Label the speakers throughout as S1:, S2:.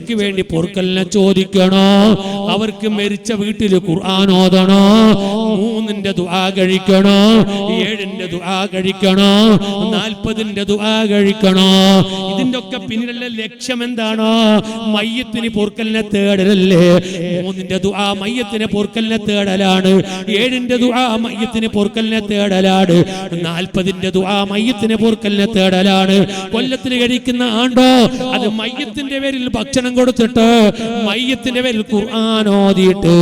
S1: മരിച്ചവർക്ക് വേണ്ടി പൊറുക്കലിനെ ചോദിക്കണോ, അവർക്ക് മരിച്ച വീട്ടിൽ ഖുർആൻ ഓതണോ, 3ന്റെ ദുആ കഴിക്കണോ, 7ന്റെ ദുആ കഴിക്കണോ, 40ന്റെ ദുആ കഴിക്കണോ? ഇതിന്റെ ഒക്കെ പിന്നിലുള്ള ലക്ഷ്യം എന്താണോ? മയ്യത്തിന് പൊറുക്കലിനെ തേടലല്ലേ? 3ന്റെ ദുആ മയ്യത്തിന് പൊറുക്കലിനെ തേടലാണ്, 7ന്റെ ദുആ മയ്യത്തിന് പൊറുക്കലിനെ തേടലാണ്, 40ന്റെ ദുആ മയ്യത്തിന് പൊറുക്കലിനെ തേടലാണ്. കൊല്ലത്തിന് കഴിക്കുന്ന ആണ്ടോ അത് മയ്യത്തിന്റെ പേരിൽ ഭക്ഷണം കൊടുത്തിട്ട് മയ്യത്തിന്റെ പേരിൽ ഖുർആൻ ഓതിയിട്ട്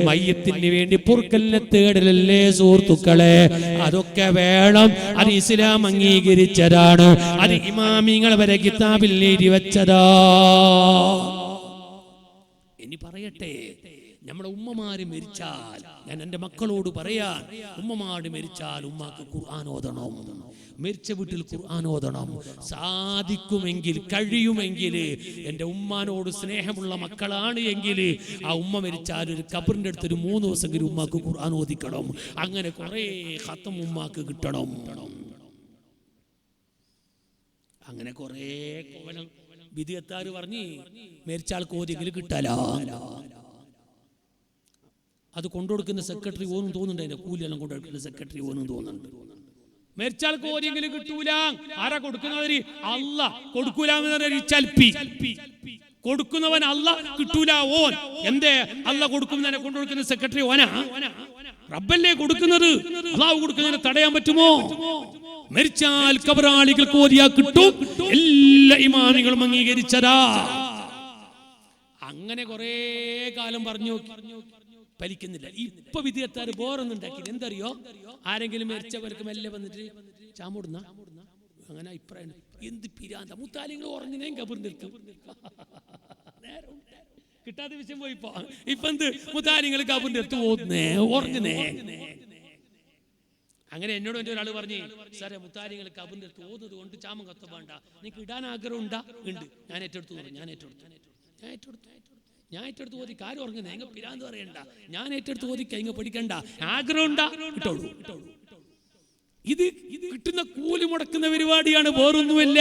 S1: മയ്യത്തിന് വേണ്ടി പൊറുക്കലിനെ തേടലല്ലേ സുഹൃത്തുക്കളെ? അതൊക്കെ വേണം. അത് ഇസ്ലാം അംഗീകരിച്ചതാണ്. അത് ഇമാമിങ്ങൾ വരെ കിതാബിൽ എഴുതി വെച്ചതാ. ഇനി പറയട്ടെ, നമ്മുടെ ഉമ്മമാര് മരിച്ചാൽ, ഞാൻ എൻ്റെ മക്കളോട് പറയാൻ, ഉമ്മമാര് മരിച്ചാൽ ഉമ്മാക്ക് ഖുർആൻ ഓതണം, മരിച്ച വീട്ടിൽ ഖുർആൻ ഓതണം. സാധിക്കുമെങ്കിൽ, കഴിയുമെങ്കിൽ, എൻ്റെ ഉമ്മാനോട് സ്നേഹമുള്ള മക്കളാണ് എങ്കിൽ ആ ഉമ്മ മരിച്ചാൽ ഒരു ഖബറിൻ്റെ അടുത്തൊരു 3 ദിവസമെങ്കിലും ഉമ്മാക്ക് ഖുർആൻ ഓതിക്കണം. അങ്ങനെ കുറേ ഖത്തം ഉമ്മാക്ക് കിട്ടണം. അങ്ങനെ കുറേ കോലം വിധിയത്താറ് പറഞ്ഞ് മരിച്ചാൾക്ക് ഓതിയെങ്കിലും കിട്ടല. അത് കൊണ്ടുകൊടുക്കുന്ന സെക്രട്ടറി ഓന്നും തോന്നുന്നുണ്ട്, അതിന്റെ കൂലിയെല്ലാം കൊണ്ടുകൊടുക്കുന്ന സെക്രട്ടറി ഓന്നും തോന്നുന്നുണ്ട്. മരിച്ചാൾക്ക് ഓതിയെങ്കിലും കിട്ടൂല. ആരാ കൊടുക്കുന്നവര്? അല്ല. കൊടുക്കൂലെന്ന് ചൽപ്പി കൊടുക്കുന്നവൻ അല്ല, കിട്ടൂല ഓൻ. എന്തേ? അല്ല കൊടുക്കുന്നതിനെ കൊണ്ടുകൊടുക്കുന്ന സെക്രട്ടറി ഓനാ? റബ്ബല്ലേ കൊടുക്കുന്നത്. അള്ളാഹു കൊടുക്കുന്നതിനെ തടയാൻ പറ്റുമോ? മരിച്ചാൽ ഖബറാളികൾക്ക് ഓതിയാ കിട്ടും. എല്ലാ ഇമാമികളും അംഗീകരിച്ചതാ. അങ്ങനെ കുറെ കാലം പറഞ്ഞു ഫലിക്കുന്നില്ല. ഇപ്പൊ വിധിയെത്താർ ബോറൊന്നും ഉണ്ടാക്കില്ല. എന്തറിയോ? ആരെങ്കിലും മരിച്ചവർക്ക് മെല്ലെ വന്നിട്ട് ചാമുടുന്ന അങ്ങനെ അഭിപ്രായം. എന്ത് പിരാന്ത, മുത്താലിങ്ങൾ ഉറങ്ങിനേം കബർ നിൽക്കും. കിട്ടാത്ത വിഷയം പോയിപ്പോ ഇപ്പൊ എന്ത് മുത്താലിങ്ങൾ കബർ നിർത്ത് ഓതുന്നേ, ഉറങ്ങുന്നേ. അങ്ങനെ എന്നോട് എൻ്റെ ഒരാൾ പറഞ്ഞു, സാറേ മുത്താലിങ്ങൾ കബറിൻ്റെ അടുത്ത് ഓതുന്നത് കൊണ്ട് ചാമം കത്ത വേണ്ട, നിങ്ങൾക്ക് ഇടാൻ ആഗ്രഹം ഉണ്ടാ? ഉണ്ട്. ഞാൻ ഏറ്റെടുത്തു പറഞ്ഞു. ഞാൻ ഏറ്റെടുത്ത് ഓതി. കാര്യം ഉറങ്ങുന്നേ, നിങ്ങൾ പിരാന്ത് പറയണ്ട. ഞാൻ ഏറ്റെടുത്ത് ഓതി കഴിഞ്ഞ പഠിക്കണ്ട. ആഗ്രഹം ഉണ്ടാ? ഇട്ടോളൂ. ഇത് കിട്ടുന്ന കൂലി മുടക്കുന്ന പരിപാടിയാണ്, വേറൊന്നുമില്ല.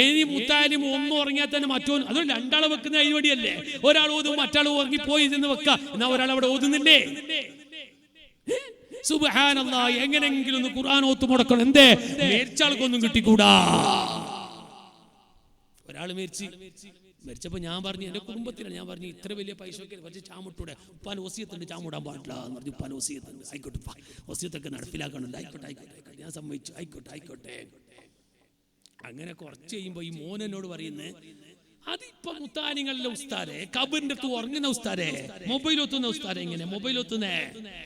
S1: ഏനി മുത്താലും ഒന്നും ഉറങ്ങിയാൽ തന്നെ മറ്റോ, അതുകൊണ്ട് 2 ആളെ വെക്കുന്ന പരിപാടിയല്ലേ. ഒരാൾ ഓതും, മറ്റാൾ ഉറങ്ങിപ്പോയി എന്ന് വെക്കാം. എന്നാ ഒരാൾ അവിടെ ഓതുന്നില്ലേ? സുബ്ഹാനല്ലാഹ്. എങ്ങനെങ്കിലും ഒന്ന് ഖുർആൻ ഓത്ത് മുടക്കണം. എന്തേ? മരിച്ചാൾക്കൊന്നും കിട്ടിക്കൂടാ. ഒരാൾ മരിച്ചപ്പോ ഞാൻ പറഞ്ഞു, എന്റെ കുടുംബത്തിലാണ്, ഞാൻ പറഞ്ഞു ഇത്ര വലിയ പൈസ ഒക്കെ കുറച്ച് ചാമിട്ടൂടെ, ഉപ്പാൻ വസിയത്തുണ്ട്, ചാമിടാൻ പാടില്ല എന്ന് പറഞ്ഞു. ഉപ്പാൻ വസിയത്തുണ്ട്, ആയിക്കോട്ടെ, വസിയത്തൊക്കെ നടപ്പിലാക്കണല്ലോ, ആയിക്കോട്ടെ, ഞാൻ സമ്മതിച്ചു, ആയിക്കോട്ടെ. അങ്ങനെ കുറച്ച് കഴിയുമ്പോ ഈ മോൻ എന്നോട് പറയുന്നത്, അതിപ്പോ മുത്താനിങ്ങളിലെ ഉസ്താദെ, കബറിന്റെ അടുത്ത് ഉറങ്ങുന്ന ഉസ്താദെ, മൊബൈൽ ഒത്തുന്ന ഉസ്താദെ. എങ്ങനെ മൊബൈൽ ഒത്തുന്നേ?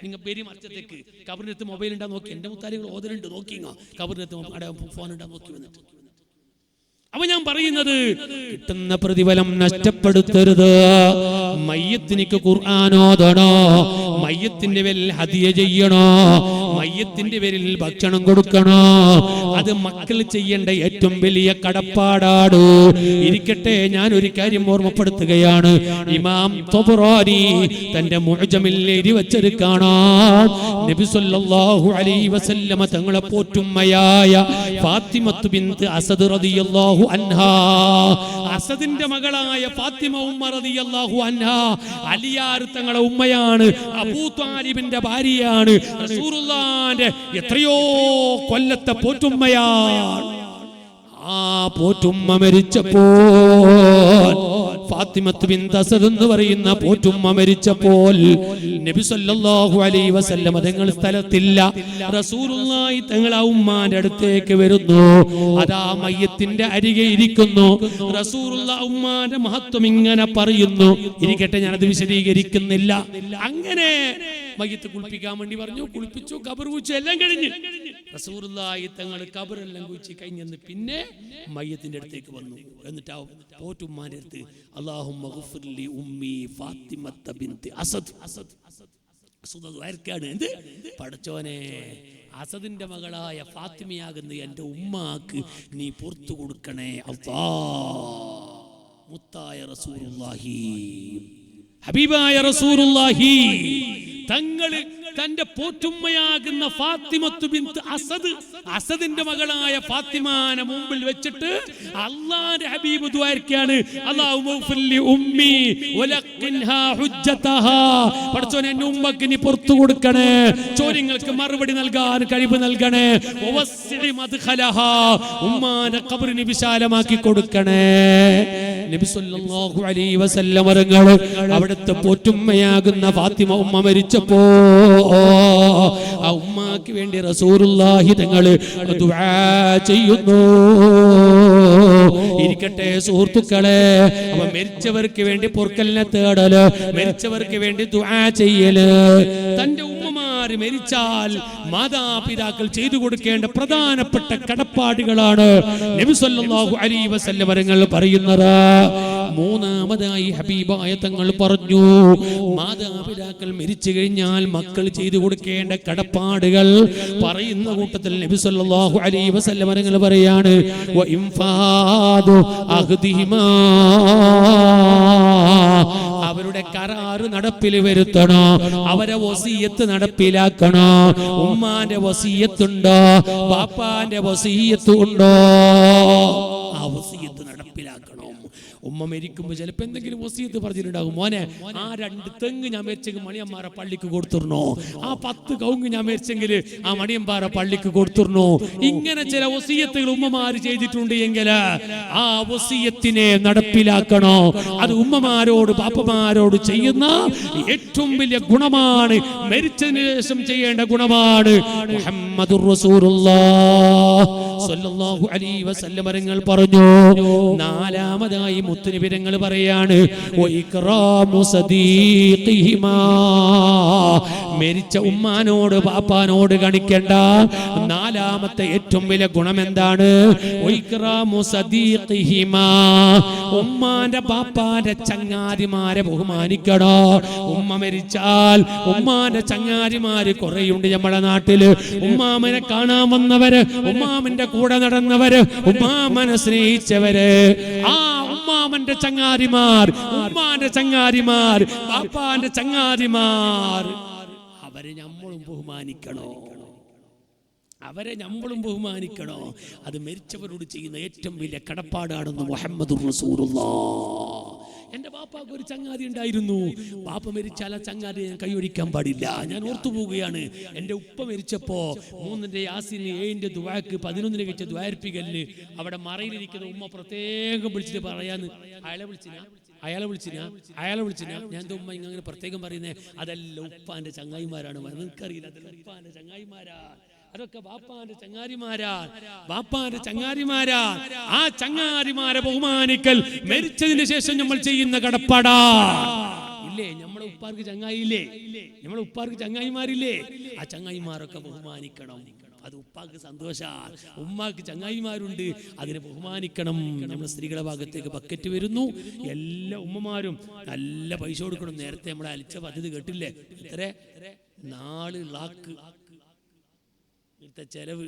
S1: നിങ്ങൾ പേര് മറിച്ചത്തേക്ക് കബറിന്റെ അടുത്ത് മൊബൈൽ ഉണ്ടാ നോക്കി. എന്റെ മുത്താനികൾ ഓതലുണ്ട്, നോക്കിങ്ങോ കബറിന്റെ അടുത്ത് ഫോൺ ഉണ്ടാ നോക്കി വന്നിട്ട്. അപ്പൊ ഞാൻ പറയുന്നത്, കിട്ടുന്ന പ്രതിഫലം നഷ്ടപ്പെടുത്തരുത്. മയ്യത്തിനിക്ക് ഖുർആൻ ഓതണോ, മയ്യത്തിന്റെ പേരിൽ ഹദിയ ചെയ്യണോ, മയ്യത്തിന്റെ പേരിൽ ഭക്ഷണം കൊടുക്കണോ? അത് മക്കൾ ചെയ്യേണ്ട ഏറ്റവും വലിയ കടപ്പാടാണ്. ഇരിക്കട്ടെ, ഞാൻ ഒരു കാര്യം ഓർമ്മപ്പെടുത്തുകയാണ്. ഇമാം തൊബറാനി തന്റെ മുഅ്ജമിൽ എഴുതി വെച്ചത് കാണാം. നബി സല്ലല്ലാഹു അലൈഹി വസല്ലമ തങ്ങളെ പോറ്റുമ്മയായ ഫാത്തിമത്ത് ബിൻത് അസദ് റളിയല്ലാഹു അൻഹാ, അസദിന്റെ മകളായ ഫാത്തിമ ഉമ്മ റളിയല്ലാഹു അൻഹാ, അലിയാർ തങ്ങളെ ഉമ്മയാണ്, അബൂ ത്വാലിബിന്റെ ഭാര്യയാണ്, റസൂലുള്ളാഹിന്റെ എത്രയോ കൊല്ലത്തെ പോറ്റുമ്മയാണ്. ആ പോറ്റുമ്മ മരിച്ചപ്പോൾ, ഫാത്തിമത്ത് ബിൻത് അസദ് എന്ന് പറയുന്ന പോറ്റുമ്മ മരിച്ചപ്പോൾ, നബി സല്ലല്ലാഹു അലൈഹി വസല്ലം തങ്ങൾ സ്ഥലത്തില്ല. റസൂലുള്ളാഹി തങ്ങൾ ആ ഉമ്മാന്റെ അടുത്തേക്ക് വരുന്നു. അതാ മയ്യത്തിന്റെ അരികെ ഇരിക്കുന്നു. റസൂലുള്ളാഹി ഉമ്മാന്റെ മഹത്വം ഇങ്ങനെ പറയുന്നു. ഇരിക്കട്ടെ, ഞാനത് വിശദീകരിക്കുന്നില്ല. അങ്ങനെ മയ്യത്ത് കുളിപ്പിക്കാൻ വേണ്ടി പറഞ്ഞു, കുളിപ്പിച്ചു, ഖബർ കുഴിച്ചു, എല്ലാം കഴിഞ്ഞു. റസൂലുള്ളാഹി തങ്ങൾ ഖബറെല്ലാം കുഴിച്ച് കഴിഞ്ഞെന്ന് പിന്നെ മയ്യത്തിന്റെ അടുത്തേക്ക് വന്നു. എന്നിട്ട് ആ പോറ്റുമ്മാന്റെ അടുത്ത്, അല്ലാഹുമ്മ ഗഫിർ ലി ഉമ്മി ഫാത്തിമത്ത ബിൻത് അസദ്. അസദ് എന്ത്? പടച്ചോനെ, അസദിന്റെ മകളായ ഫാത്തിമയാകുന്ന എന്റെ ഉമ്മാക്ക് നീ പുറത്തു കൊടുക്കണേ അല്ലാഹ്. മുത്തായ റസൂലുള്ളാഹി, ഹബീബായ റസൂലുള്ളാഹി തങ്ങൾ തന്റെ പോറ്റുമ്മയാകുന്ന ഫാത്തിമത്തു ബിൻത് അസദ്, അസദിന്റെ മകളായ ഫാത്തിമാനെ മുമ്പിൽ വെച്ചിട്ട് അല്ലാഹുവിന്റെ ഹബീബ് ദുആർക്കാണ്, അല്ലാഹുമ്മ ഫില്ലി ഉമ്മി വലഖിൻഹാ ഹുജ്ജതഹാ, പടച്ചോനെ എന്റെ ഉമ്മക്ക് നീ പുറത്തു കൊടുക്കണേ, ചോദ്യങ്ങൾക്ക് മറുപടി നൽകാൻ കഴിവ് നൽകണേ, വവസ്സിഇ മദ്ഖലഹാ, ഉമ്മാന്റെ ഖബറിനെ വിശാലമാക്കി കൊടുക്കണേ. നബി സല്ലല്ലാഹു അലൈഹി വസല്ലം തങ്ങൾ അവിടുത്തെ പോറ്റുമ്മയാകുന്ന ഫാത്തിമ ഉമ്മ മരിച്ചപ്പോ ആ ഉമ്മാക്ക് വേണ്ടി റസൂലുള്ളാഹി തങ്ങൾ ദുആ ചെയ്യുന്നു. ഇരിക്കട്ടെ സുഹൃത്തുക്കളെ, അപ്പൊ മരിച്ചവർക്ക് വേണ്ടി പൊറുക്കലിനെ തേടല്, മരിച്ചവർക്ക് വേണ്ടി ദുആ ചെയ്യല്, തന്റെ ഉമ്മമാര് മരിച്ചാൽ മാതാപിതാക്കൾ ചെയ്തു കൊടുക്കേണ്ട പ്രധാനപ്പെട്ട കടപ്പാടുകളാണ് നബി സല്ലല്ലാഹു അലൈഹി വസല്ലം തങ്ങൾ പറയുന്നത്. മൂന്നാമതായി ഹബീബായ തങ്ങൾ പറഞ്ഞു, മാതാപിതാക്കൾ മരിച്ചു കഴിഞ്ഞാൽ മക്കൾ ചെയ്തു കൊടുക്കേണ്ട കടപ്പാടുകൾ പറയുന്ന കൂട്ടത്തിൽ നബി സല്ലല്ലാഹു അലൈഹി വസല്ലം തങ്ങൾ പറയാണ്, വ ഇൻഫാദു അഹ്ദിഹിമാ, അവരുടെ കരാറ് നടപ്പിൽ വരുത്തണോ, അവരെ വസിയത്ത് നടപ്പിലാക്കണോ. ഉമ്മാന്റെ വസിയത്തുണ്ടോ, ബാപ്പാന്റെ വസിയത്ത് ഉണ്ടോ, ആ വസിയത്ത് നടപ്പിലാക്കണം. ഉമ്മ മരിക്കുമ്പോൾ ചിലപ്പോൾ എന്തെങ്കിലും വസിയത്ത് പറഞ്ഞിട്ടുണ്ടാകും, മോനെ ആ 2 തെങ്ങ് ഞാൻ മരിച്ചെങ്കിൽ മണിയമ്മാരെ പള്ളിക്ക് കൊടുത്തിരുന്നോ, ആ 10 കവുങ്ങ് ഞാൻ മരിച്ചെങ്കിൽ ആ മണിയമ്പാറ പള്ളിക്ക് കൊടുത്തിരുന്നോ. ഇങ്ങനെ ചില വസിയത്തുകൾ ഉമ്മമാര് ചെയ്തിട്ടുണ്ട് എങ്കിൽ ആ വസിയത്തിനെ നടപ്പിലാക്കണോ. അത് ഉമ്മമാരോട് ബാപ്പമാരോട് ചെയ്യുന്ന ഏറ്റവും വലിയ ഗുണമാണ്, മരിച്ചതിന് ശേഷം ചെയ്യേണ്ട ഗുണമാണ്. മുഹമ്മദുർ റസൂലുള്ളാഹി സ്വല്ലല്ലാഹു അലൈഹി വസല്ലം തങ്ങൾ പറഞ്ഞു, നാലാമതായി മുത്തുനബി തങ്ങൾ പറയാണ്, വഇക്റാമു സദീഖിഹിമാ, മരിച്ച ഉമ്മാനോട് ബാപ്പാനോട് കാണിക്കേണ്ട നാലാമത്തെ ഏറ്റവും വലിയ ഗുണം എന്താണ്? വഇക്റാമു സദീഖിഹിമാ, ഉമ്മാന്റെ ബാപ്പാന്റെ ചങ്ങാതിമാരെ ബഹുമാനിക്കണോ. ഉമ്മ മരിച്ചാൽ ഉമ്മാന്റെ ചങ്ങാതിമാര് കുറേയുണ്ട് നമ്മുടെ നാട്ടില്. ഉമ്മാമനെ കാണാൻ വന്നവര്, ഉമ്മാമന്റെ കൂടെ നടന്നവര്, ഉമ്മാമനെ സ്നേഹിച്ചവര്, ആ ഉമ്മാമന്റെ ചങ്ങാതിമാർ, ഉമ്മാന്റെ ചങ്ങാതിമാർ, ബാപ്പാന്റെ ചങ്ങാതിമാർ, അവരെ നമ്മളും ബഹുമാനിക്കണോ, അവരെ നമ്മളും ബഹുമാനിക്കണോ. അത് മരിച്ചവരോട് ചെയ്യുന്ന ഏറ്റവും വലിയ കടപ്പാടാണെന്ന് മുഹമ്മദുർ റസൂലുള്ളാഹി. എന്റെ ബാപ്പാക്ക് ഒരു ചങ്ങാതി ഉണ്ടായിരുന്നു, ബാപ്പ മരിച്ചാൽ ആ ചങ്ങാതി ഞാൻ കൈയൊഴിക്കാൻ പാടില്ല. ഞാൻ ഓർത്തു പോവുകയാണ്, എൻ്റെ ഉപ്പ മരിച്ചപ്പോ 3-ന്റെ യാസീന് 7-ന്റെ ദുആക്ക് 11-ന് വെച്ച ദ്വാരിപ്പിക്കലിന് അവിടെ മറയിലിരിക്കുന്ന ഉമ്മ പ്രത്യേകം വിളിച്ചിട്ട് പറയാന്ന്, അയാളെ വിളിച്ചിനാ ഞാൻ ഉമ്മ ഇങ്ങനെ പ്രത്യേകം പറയുന്നേ, അതല്ല ഉപ്പാന്റെ ചങ്ങായിമാരാണ്, നിനക്കറിയില്ല, അതല്ല ഉപ്പാന്റെ ചങ്ങായിമാരാ, അതൊക്കെ ബാപ്പാന്റെ ചങ്ങാതിമാരാ. ആ ചങ്ങാതിമാരെ ബഹുമാനിക്കൽ മരിച്ചതിന് ശേഷം നമ്മൾ ചെയ്യുന്ന കടപ്പാടാ. ഇല്ലേ, നമ്മളെ ഉപ്പാർക്ക് ചങ്ങായില്ലേ, നമ്മളെ ഉപ്പാർക്ക് ചങ്ങായിമാരില്ലേ, ആ ചങ്ങായിമാരൊക്കെ ബഹുമാനിക്കണം. അത് ഉപ്പാക്ക് സന്തോഷാണ്. ഉമ്മാക്ക് ചങ്ങായിമാരുണ്ട്, അതിനെ ബഹുമാനിക്കണം. നമ്മുടെ സ്ത്രീകളുടെ ഭാഗത്തേക്ക് ബക്കറ്റ് വരുന്നു. എല്ലാ ഉമ്മമാരും നല്ല പൈസ കൊടുക്കണം. നേരത്തെ നമ്മളെ അലിച്ച പദ്ധതി കേട്ടില്ലേ, എത്ര 4 ലാക്ക് ചെലവ്,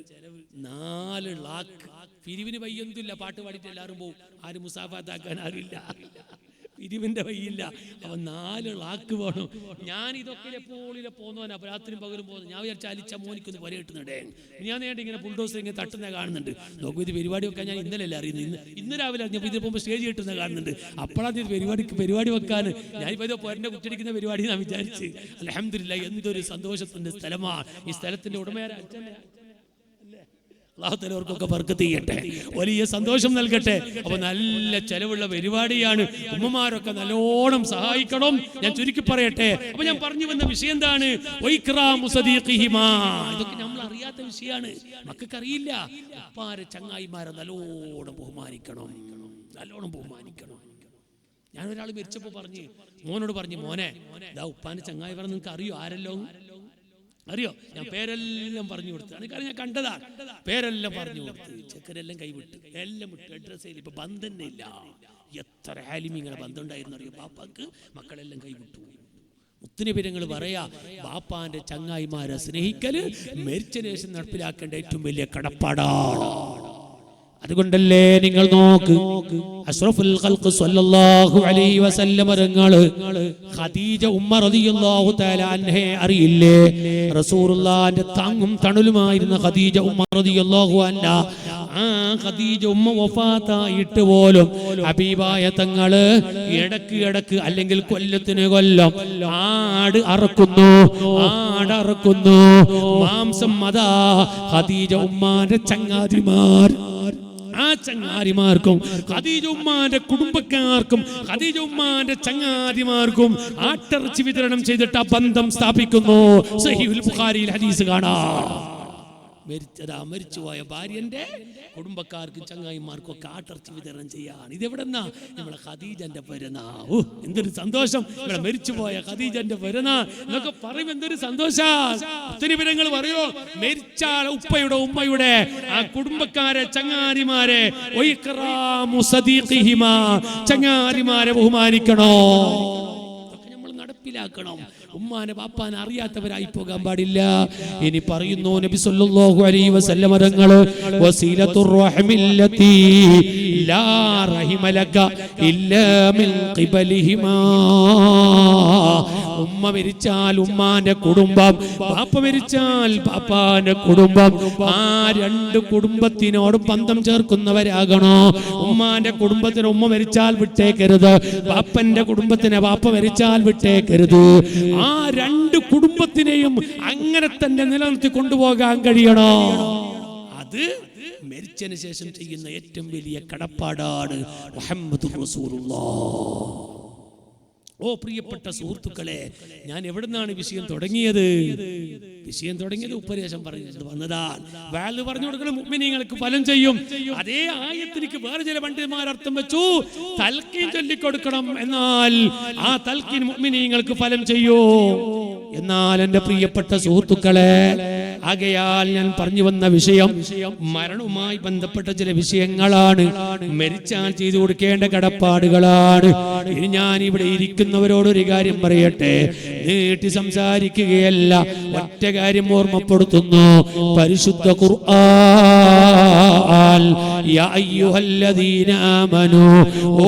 S1: 4 ലാക്ക്. പിരിവിന് വയ്യൊന്നുമില്ല, പാട്ട് പാടിയിട്ട് എല്ലാവരും പോവും, ആരും മുസാഫാത്താക്കാൻ ആരുമില്ല, പിരിവിന്റെ വയ്യില്ല. അപ്പൊ 4 ലാക്ക് വേണം. ഞാൻ ഇതൊക്കെ എപ്പോഴും പോന്നവനാ, രാത്രിയും പകലും പോകുന്നു. ഞാൻ വിചാരിച്ച അലിച്ച മോനിക്കൊന്ന് പൊര കിട്ടുന്നുണ്ടേ, ഞാൻ നേരിട്ട് ഇങ്ങനെ ബുൾഡോസർ ഇങ്ങനെ തട്ടുന്ന കാണുന്നുണ്ട്. നോക്കൂ, ഇത് പരിപാടി വെക്കാൻ ഞാൻ ഇന്നലെ അല്ല അറിയുന്നത്, ഇന്ന് രാവിലെ അറിഞ്ഞപ്പോൾ ഇത് പോകുമ്പോൾ സ്റ്റേജ് കിട്ടുന്ന കാണുന്നുണ്ട്. അപ്പോഴാണ് ഇത് പരിപാടി വെക്കാൻ ഞാനിപ്പോൾ ഇത് പൊരന്റെ കുറ്റടിക്കുന്ന പരിപാടി ഞാൻ വിചാരിച്ച്. അൽഹംദുലില്ലാഹ്, എന്തൊരു സന്തോഷത്തിന്റെ സ്ഥലമാണ് ഈ സ്ഥലത്തിന്റെ ഉടമയാരാ? അല്ലാഹുവർക്കൊക്കെ ബർക്കത്ത് ചെയ്യട്ടെ, വലിയ സന്തോഷം നൽകട്ടെ. അപ്പൊ നല്ല ചെലവുള്ള പരിപാടിയാണ്. ഉമ്മമാരൊക്കെ നല്ലോണം സഹായിക്കണം. ഞാൻ ചുരുക്കി പറയട്ടെ. അപ്പൊ ഞാൻ പറഞ്ഞു വന്ന വിഷയം എന്താണ്? ഇതൊക്കെ നമ്മൾ അറിയാത്ത വിഷയമാണ്, മക്കൾക്ക് അറിയില്ല. ഉപ്പാരെ ചങ്ങായിമാരെ നല്ലോണം ബഹുമാനിക്കണം. ഞാൻ ഒരാൾ മരിച്ചപ്പോ മോനോട് പറഞ്ഞു, മോനെ ഇതാ ഉപ്പാന്റെ ചങ്ങായി പറഞ്ഞ നിങ്ങൾക്ക് അറിയോ? ആരല്ലോ അറിയോ? ഞാൻ പേരെല്ലാം പറഞ്ഞു കൊടുത്തു. ഞാൻ കണ്ടതാ, പേരെല്ലാം പറഞ്ഞു കൊടുത്തു. ചെക്കരെല്ലാം കൈവിട്ടു, എല്ലാം വിട്ടു, അഡ്രസ് ചെയ്ത് ഇപ്പൊ ബന്ധം ഇല്ല. എത്ര ആലിമീങ്ങളെ ബന്ധം ഉണ്ടായിരുന്നു അറിയോ? ബാപ്പാക്ക് മക്കളെല്ലാം കൈവിട്ടു. മുത്തുനബിരങ്ങൾ പറയാ, ബാപ്പാന്റെ ചങ്ങായിമാരെ സ്നേഹിക്കല് മരിച്ചതിന് ശേഷം നടപ്പിലാക്കേണ്ട ഏറ്റവും വലിയ കടപ്പാടാണ്. അതുകൊണ്ടല്ലേ നിങ്ങൾ നോക്ക്, അഷ്റഫുൽ ഖൽഖ് സ്വല്ലല്ലാഹു അലൈഹി വസല്ലം തങ്ങള് ഖദീജ ഉമ്മ റളിയല്ലാഹു തആല അൻഹയെ അറിയില്ലേ? റസൂലുള്ളാഹിന്റെ താങ്ങും തണലുമായിരുന്ന ഖദീജ ഉമ്മ റളിയല്ലാഹു അൻഹ, ആ ഖദീജ ഉമ്മ വഫാത്തായിട്ട് പോലും ഹബീബായ തങ്ങള് ഇടക്ക് അല്ലെങ്കിൽ കൊല്ലത്തിന് കൊല്ലം ആട് അറക്കുന്നു, മാംസം അതാ ഖദീജ ഉമ്മാന്റെ ചങ്ങാതിമാർ, ആ ചങ്ങാതിമാർക്കും ഖദീജ ഉമ്മാന്റെ കുടുംബക്കാർക്കും ഖദീജ ഉമ്മാന്റെ ചങ്ങാതിമാർക്കും ആട്ടിറച്ചി വിതരണം ചെയ്തിട്ട് ആ ബന്ധം സ്ഥാപിക്കുന്നു. സഹീഹുൽ ബുഖാരിയിൽ ഹദീസ് കാണാം. മരിച്ചുപോയ ഭാര്യന്റെ കുടുംബക്കാർക്കും ചങ്ങായിമാർക്കും ഒക്കെ ആട്ടിറച്ചി വിതരണം ചെയ്യാണ്. ഇതെവിടെന്നാ? നമ്മളെ ഖദീജന്റെ പെരുന്നാൾ. എന്തൊരു സന്തോഷം! ഇവിടെ മരിച്ചുപോയ ഖദീജന്റെ പെരുന്നാൾ എന്നൊക്കെ പറയും, എന്തൊരു സന്തോഷം! ഒത്തിരി പേരങ്ങൾ പറയോ, മരിച്ചാൽ ഉപ്പയുടെ ഉമ്മയുടെ ആ കുടുംബക്കാരെ ചങ്ങാതിമാരെ ചങ്ങാതിമാരെ ബഹുമാനിക്കണോ, നമ്മൾ നടപ്പിലാക്കണം. ഉമ്മാനെ ബാപ്പാനെ അറിയാത്തവരായി പോകാൻ പാടില്ല. ഇനി പറയുന്നു നബി സല്ലല്ലാഹു അലൈഹി വസല്ലം തങ്ങള് വസീലത്തുർ റഹ്മില്ലതി ലാ റഹിമ ലക ഇല്ലാ മിൻ ഖിബലിഹിമാ. ഉമ്മ മരിച്ചാൽ ഉമ്മാന്റെ കുടുംബം, ബാപ്പ മരിച്ചാൽ ബാപ്പാന്റെ കുടുംബം, ആ രണ്ട് കുടുംബത്തിനോട് ബന്ധം ചേർക്കുന്നവരാകണോ. ഉമ്മാന്റെ കുടുംബത്തിന് ഉമ്മ മരിച്ചാൽ വിട്ടേക്കരുത്, ബാപ്പന്റെ കുടുംബത്തിന് ബാപ്പ മരിച്ചാൽ വിട്ടേക്കരുത്. ആ രണ്ട് കുടുംബത്തിനെയും അങ്ങനെ തന്നെ നിലനിർത്തി കൊണ്ടുപോകാൻ കഴിയണോ. അത് മരിച്ചതിന് ശേഷം ചെയ്യുന്ന ഏറ്റവും വലിയ കടപ്പാടാണ്. മുഹമ്മദുർ റസൂലുള്ളാഹ്. ഓ പ്രിയപ്പെട്ട സുഹൃത്തുക്കളെ, ഞാൻ എവിടുന്നാണ് വിഷയം തുടങ്ങിയത്? വിഷയം തുടങ്ങിയത് ഉപദേശം പറഞ്ഞു വന്നതാണ്. വാല് പറഞ്ഞു കൊടുക്കണം, മുഅ്മിനീങ്ങൾക്ക് ഫലം ചെയ്യും. അതേ ആയത്തിലേക്ക് വേറെ ചില പണ്ഡിതന്മാർ അർത്ഥം വെച്ചു, തൽക്കീൻ ചൊല്ലിക്കൊടുക്കണം, എന്നാൽ ആ തൽക്കീൻ മുഅ്മിനീങ്ങൾക്ക് ഫലം ചെയ്യൂ. എന്നാൽ എൻ്റെ പ്രിയപ്പെട്ട സുഹൃത്തുക്കളെ, ആകയാൽ ഞാൻ പറഞ്ഞു വന്ന വിഷയം മരണവുമായി ബന്ധപ്പെട്ട ചില വിഷയങ്ങളാണ്, മരിച്ചാൽ ചെയ്തു കൊടുക്കേണ്ട കടപ്പാടുകളാണ്. ഇനി ഞാൻ ഇവിടെ ഇരിക്കുന്നവരോടൊരു കാര്യം പറയട്ടെ, നീട്ടി സംസാരിക്കുകയല്ല, ഒറ്റ കാര്യം ഓർമ്മപ്പെടുത്തുന്നു. പരിശുദ്ധ ഖുർആൻ, യാ അയ്യുഹല്ലദീന ആമനൂ,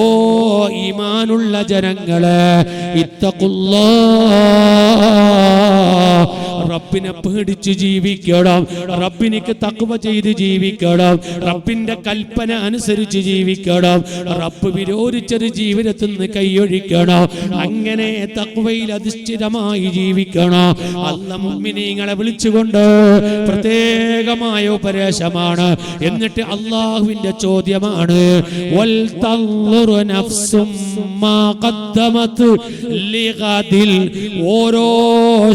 S1: ഓ ഈമാനുള്ള ജനങ്ങളെ, ഇത്തഖുല്ലാഹ്, റബ്ബിനെ പേടിച്ച് ജീവിക്കണം, റബ്ബിനിക്ക് തഖ്വ ചെയ്ത് ജീവിക്കണം, റബ്ബിന്റെ കൽപ്പന അനുസരിച്ച് ജീവിക്കണം, റബ്ബ് വിരോധിച്ചത് ജീവിതത്തിൽ നിന്ന് കൈയൊഴിക്കണം. അങ്ങനെ തഖ്വയിൽ അധിഷ്ഠിതമായി ജീവിക്കണം. അല്ലാഹു മുഅ്മിനീങ്ങളെ വിളിച്ചുകൊണ്ട് പ്രത്യേകമായ ഉപദേശമാണ്. എന്നിട്ട് അല്ലാഹുവിന്റെ ചോദ്യമാണ്, വൽ തൻളുറു നഫ്സും മാ ഖദ്ദമത് ലിഗദിൽ, ഓരോ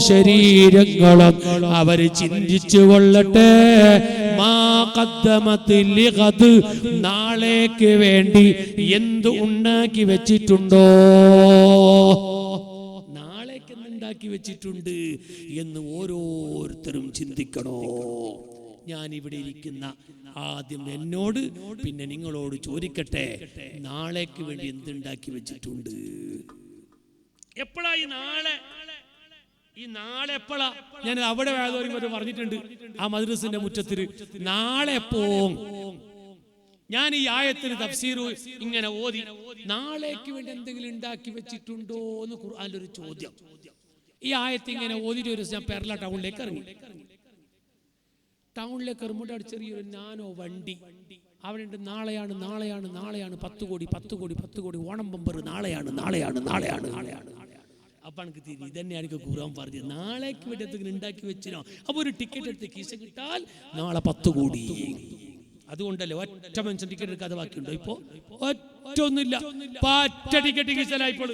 S1: ശരീരങ്ങളും അവര് ചിന്തിച്ചു കൊള്ളട്ടെ, മാ ഖദ്ദമത് ലിഗദ്, നാളേക്ക് വേണ്ടി എന്ത് ഉണ്ടാക്കി വെച്ചിട്ടുണ്ടോ, നാളേക്ക് എന്തുണ്ടാക്കി വെച്ചിട്ടുണ്ട് എന്ന് ഓരോരുത്തരും ചിന്തിക്കണോ. ഞാൻ ഇവിടെ ഇരിക്കുന്ന ആദ്യം എന്നോട് പിന്നെ നിങ്ങളോട് ചോദിക്കട്ടെ, നാളേക്ക് വേണ്ടി എന്തുണ്ടാക്കി വെച്ചിട്ടുണ്ട്? എപ്പോഴായി നാളെ? ഈ നാളെ എപ്പോഴാ? ഞാൻ അവിടെ വേദോരിമറ്റോ പറഞ്ഞിട്ടുണ്ട്, ആ മദ്രസിന്റെ മുറ്റത്തില് നാളെ എപ്പോ. ഞാൻ ഈ ആയത്തിന് തഫ്സീർ ഇങ്ങനെ ഓതി, നാളേക്ക് വേണ്ടി എന്തെങ്കിലും ഉണ്ടാക്കി വെച്ചിട്ടുണ്ടോ എന്ന് ഖുർആനിലൊരു ചോദ്യം. ഈ ആയത്ത് ഇങ്ങനെ ഓതിട്ട് ഒരു ദിവസം ഞാൻ പേരല ടൗണിലേക്ക് ഇറങ്ങി. ടൗണിലേക്ക് ഇറങ്ങുമ്പോൾ അവിടെ ചെറിയൊരു നാനോ വണ്ടി അവിടെ ഉണ്ട്. നാളെയാണ് 10 കോടി ഓണം ബമ്പർ നാളെയാണ്. അപ്പൊ എനിക്ക് തിരി ഇതന്നെയാണ് എനിക്ക് ഖുർആൻ പറഞ്ഞത്, നാളേക്ക് വേണ്ടി എന്തെങ്കിലും ഉണ്ടാക്കി വെച്ചിനോ. അപ്പൊ ഒരു ടിക്കറ്റ് എടുത്ത് കീശ കിട്ടാൽ നാളെ 10 കോടി. അതുകൊണ്ടല്ലേ ഒറ്റ മനുഷ്യൻ ടിക്കറ്റ് എടുക്കാതെ ബാക്കിയുണ്ടോ? ഇപ്പോ ഒറ്റ ഒന്നുമില്ല, പറ്റ ടിക്കറ്റ് കീശലായിപ്പോൾ.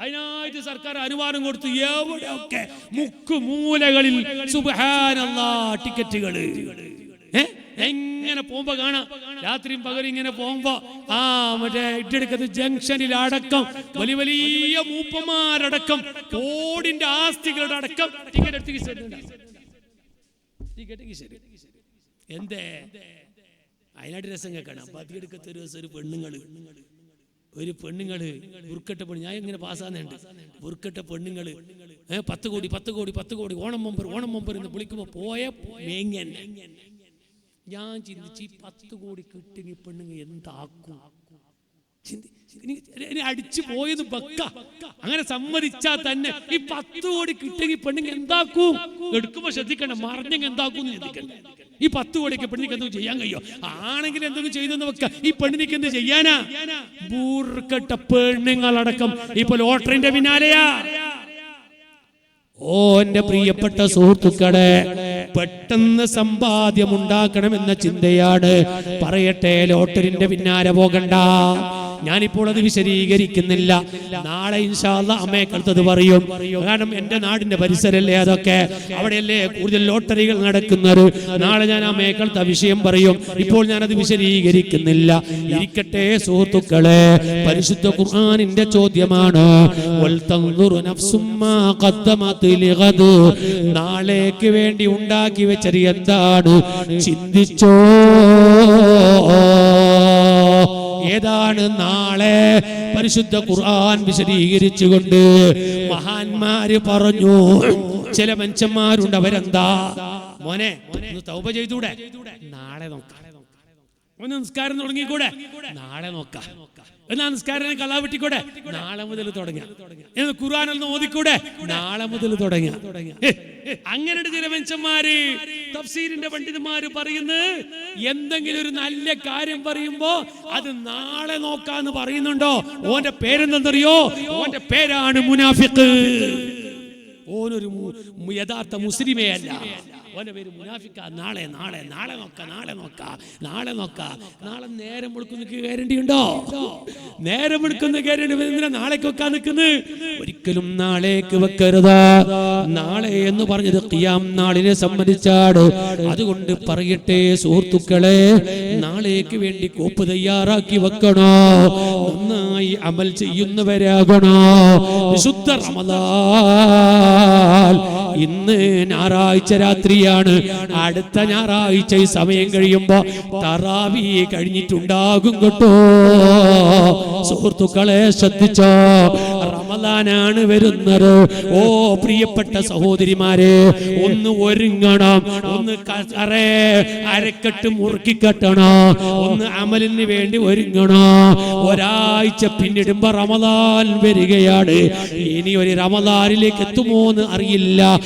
S1: അതിനായിട്ട് സർക്കാർ അനുവാദം കൊടുത്തു, എവിടെയൊക്കെ മുക്കുമൂലകളിൽ സുബ്ഹാനല്ലാഹ് ടിക്കറ്റുകള്. എങ്ങനെ പോകുമ്പോ കാണാം, രാത്രിയും പകലും ഇങ്ങനെ പോകുമ്പോ ആ മറ്റേ ഇട്ടെടുക്കത്ത് ജംഗ്ഷനിൽ അടക്കം വലിയ വലിയ മൂപ്പന്മാരടക്കം കോടിന്റെ ആസ്തികളുടെ അടക്കം ടിക്കറ്റ് എടുത്ത് ടിക്കറ്റ് എന്തേ അതിനായിട്ട് രസം കേൾക്കണം. അപ്പൊ അതിയെടുക്കത്തെ ഒരു ദിവസം ഒരു പെണ്ണുങ്ങള് ബുർക്കട്ട പെണ്ണ്, ഞാൻ ഇങ്ങനെ പാസ്സാകുന്നുണ്ട്, ബുർക്കട്ട പെണ്ണുങ്ങള് 10 കോടി ഓണം മമ്പർ എന്ന് വിളിക്കുമ്പോ പോയ മേങ്ങന്നെ ഞാൻ ചിന്തിച്ച് ഈ 10 കോടി കിട്ടിങ്ങി പെണ്ണുങ്ങ എന്താക്കും? അടിച്ചു പോയത് ബക്ക. അങ്ങനെ സമ്മതിച്ചാൽ തന്നെ ഈ 10 കോടി കിട്ടിങ്ങി പെണ്ണുങ്ങ എന്താക്കും? എടുക്കുമ്പോ ശ്രദ്ധിക്കണ്ട, മറിഞ്ഞെങ്കിൽ എന്താക്കും ചിന്തിക്കണ്ട. ഈ 10 കോടിക്ക് പെണ്ണിക്ക് എന്തെങ്കിലും ചെയ്യാൻ കഴിയോ? ആണെങ്കിൽ എന്തെങ്കിലും ചെയ്തെന്ന് വെക്ക. ഈ പെണ്ണിക്ക് എന്ത് ചെയ്യാനാ? ബൂർക്കട്ട പെണ്ണുങ്ങളടക്കം ഇപ്പൊ ലോട്ടറിന്റെ പിന്നാലെയാ. ഓ എന്റെ പ്രിയപ്പെട്ട സുഹൃത്തുക്കളെ, പെട്ടെന്ന് സമ്പാദ്യം ഉണ്ടാക്കണമെന്ന ചിന്തയാണ്. പറയട്ടെ, ലോട്ടറിന്റെ പിന്നാലെ പോകണ്ട. ഞാനിപ്പോൾ അത് വിശദീകരിക്കുന്നില്ല. നാളെ ഇൻഷാ അല്ലാഹ് അമ്മേക്കടുത്തത് പറയും. കാരണം എന്റെ നാടിന്റെ പരിസരല്ലേ അതൊക്കെ, അവിടെയല്ലേ കൂടുതൽ ലോട്ടറികൾ നടക്കുന്നത്. നാളെ ഞാൻ അമ്മേക്കടുത്ത വിഷയം പറയും. ഇപ്പോൾ ഞാനത് വിശദീകരിക്കുന്നില്ല. ഇരിക്കട്ടെ സുഹൃത്തുക്കളെ, പരിശുദ്ധ ഖുർആനിന്റെ ചോദ്യമാണ്, വൽ തൻദുറു നഫ്സും മാ ഖദ്ദമത് ലിഗദ്. നാളേക്ക് വേണ്ടി ഉണ്ടാക്കി വെച്ചത് എന്താണ്? ചിന്തിച്ചോ. ഏതാണ് നാളെ? പരിശുദ്ധ ഖുർആൻ വിശദീകരിച്ചുകൊണ്ട് മഹാന്മാര് പറഞ്ഞു. ചില മനുഷ്യന്മാരുണ്ട്, അവരെന്താ? മോനെ ഒന്ന് തൗബ ചെയ്തൂടെ? നാളെ നോക്കാം. ഒന്ന് നിസ്കാരം തുടങ്ങിക്കൂടെ? നാളെ നോക്കാം. എന്നാ നിസ്കാരം കലാ വെട്ടിക്കൂടെ? നാളെ മുതൽ തുടങ്ങിയ. ഖുർആൻ ഒന്ന് ഓതിക്കൂടെ? നാളെ മുതൽ തുടങ്ങിയ. അങ്ങനെ ചില മനുഷ്യന്മാര്, തഫ്സീരിന്റെ പണ്ഡിതന്മാര് പറയുന്നത്, എന്തെങ്കിലും ഒരു നല്ല കാര്യം പറയുമ്പോ അത് നാളെ നോക്കാന്ന് പറയുന്നുണ്ടോ? ഓന്റെ പേരെന്തെന്നറിയോ? ഓന്റെ പേരാണ് മുനാഫിഖ്. ഓനൊരു യഥാർത്ഥ മുസ്ലിമേ അല്ല. ഓന്റെ പേര് മുനാഫിക്ക. നാളെ നാളെ നാളെ നോക്ക, നാളെ നോക്ക, നാളെ നോക്ക. നാളെ നേരം വെളുക്കുന്ന ഗ്യാരണ്ടി ഉണ്ടോ? നേരം വെളുക്കുന്ന ഗ്യാരണ്ടി എന്തിനാ നാളേക്ക് വെക്കാൻ നിൽക്കുന്നത്? ഒരിക്കലും നാളേക്ക് വെക്കരുത്. നാളെ എന്ന് പറഞ്ഞത് ഖിയാം നാളിനെ സംബന്ധിച്ചാണ്. അതുകൊണ്ട് പറയട്ടെ സുഹൃത്തുക്കളെ, നാളേക്ക് വേണ്ടി കോപ്പ് തയ്യാറാക്കി വെക്കണോ? നന്നായി അമൽ ചെയ്യുന്നവരാകണോ? വിശുദ്ധ റമദാൻ ഇന്ന് ഞായറാഴ്ച രാത്രിയാണ്. അടുത്ത ഞായറാഴ്ച ഈ സമയം കഴിയുമ്പോ തറാവി കഴിഞ്ഞിട്ടുണ്ടാകും കേട്ടോ. സുഹൃത്തുക്കളെ ശ്രദ്ധിച്ചോ, റമദാനാണ് വരുന്നത്. ഓ പ്രിയപ്പെട്ട സഹോദരിമാരെ, ഒന്ന് ഒരുങ്ങണം, ഒന്ന് അരക്കെട്ട് മുറുക്കിക്കെട്ടണോ, ഒന്ന് അമലിന് വേണ്ടി ഒരുങ്ങണോ. ഒരാഴ്ച പിന്നിടുമ്പോ റമദാൻ വരികയാണ്. ഇനി ഒരു റമദാനിലേക്ക് എത്തുമോ എന്ന് അറിയില്ല.